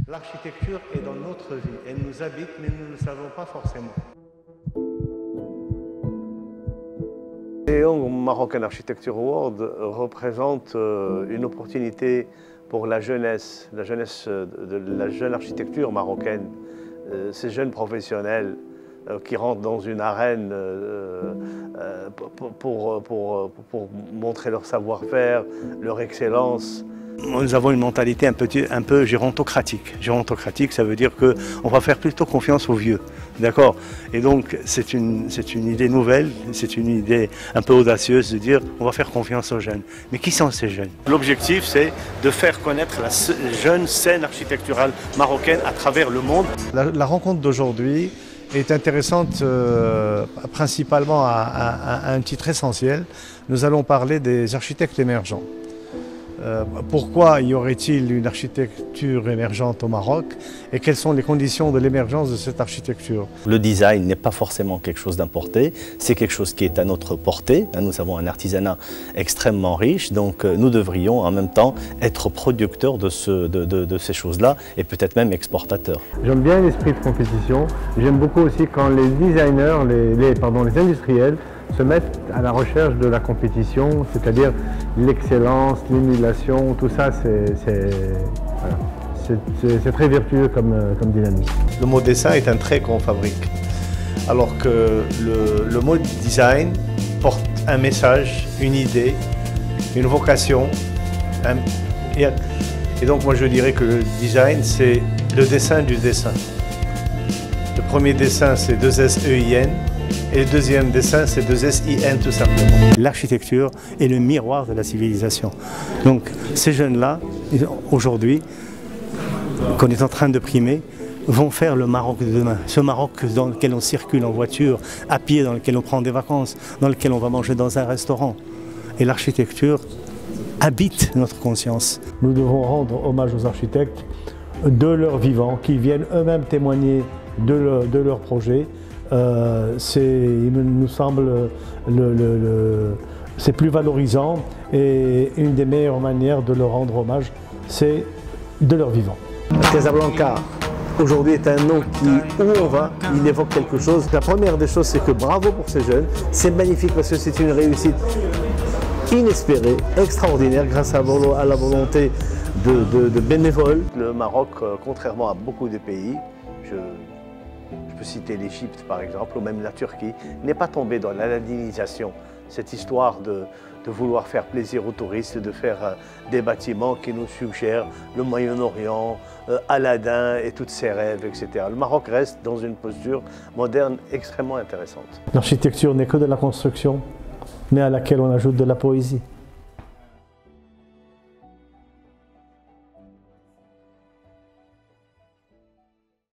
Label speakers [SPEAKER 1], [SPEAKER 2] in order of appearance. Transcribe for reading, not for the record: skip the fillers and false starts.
[SPEAKER 1] L'architecture est dans notre vie, elle nous habite, mais nous ne le savons pas forcément.
[SPEAKER 2] Les Young Moroccan Architecture Award représente une opportunité pour la jeunesse de la jeune architecture marocaine, ces jeunes professionnels qui rentrent dans une arène pour montrer leur savoir-faire, leur excellence.
[SPEAKER 1] Nous avons une mentalité un peu gérontocratique. Gérontocratique, ça veut dire qu'on va faire plutôt confiance aux vieux. D'accord? Et donc, c'est une idée nouvelle, c'est une idée un peu audacieuse de dire on va faire confiance aux jeunes. Mais qui sont ces jeunes? L'objectif, c'est de faire connaître la jeune scène architecturale marocaine à travers le monde. La rencontre d'aujourd'hui est intéressante principalement à un titre essentiel. Nous allons parler des architectes émergents. Pourquoi y aurait-il une architecture émergente au Maroc et quelles sont les conditions de l'émergence de cette architecture?
[SPEAKER 3] Le design n'est pas forcément quelque chose d'importé, c'est quelque chose qui est à notre portée. Nous avons un artisanat extrêmement riche, donc nous devrions en même temps être producteurs de ces choses-là et peut-être même exportateurs.
[SPEAKER 4] J'aime bien l'esprit de compétition, j'aime beaucoup aussi quand les designers, les industriels se mettent à la recherche de la compétition, c'est-à-dire l'excellence, l'émulation, tout ça, c'est très vertueux comme dynamique.
[SPEAKER 1] Le mot dessin est un trait qu'on fabrique, alors que le mot design porte un message, une idée, une vocation. Et donc moi je dirais que le design, c'est le dessin du dessin. Le premier dessin, c'est 2SEIN. Et le deuxième dessin, c'est 2SIN tout simplement. L'architecture est le miroir de la civilisation. Donc ces jeunes-là, aujourd'hui, qu'on est en train de primer, vont faire le Maroc de demain. Ce Maroc dans lequel on circule en voiture, à pied, dans lequel on prend des vacances, dans lequel on va manger dans un restaurant. Et l'architecture habite notre conscience.
[SPEAKER 4] Nous devons rendre hommage aux architectes de leur vivant, qui viennent eux-mêmes témoigner de leur projet. Il nous semble c'est plus valorisant et une des meilleures manières de leur rendre hommage, c'est de leur vivant.
[SPEAKER 1] Casablanca, aujourd'hui, est un nom où on va, il évoque quelque chose. La première des choses, c'est que bravo pour ces jeunes. C'est magnifique parce que c'est une réussite inespérée, extraordinaire, grâce à la volonté de bénévoles.
[SPEAKER 2] Le Maroc, contrairement à beaucoup de pays, je peux citer l'Égypte par exemple, ou même la Turquie, n'est pas tombé dans la ladinisation. Cette histoire de vouloir faire plaisir aux touristes, de faire des bâtiments qui nous suggèrent le Moyen-Orient, Aladdin et toutes ses rêves, etc. Le Maroc reste dans une posture moderne extrêmement intéressante.
[SPEAKER 4] L'architecture n'est que de la construction, mais à laquelle on ajoute de la poésie.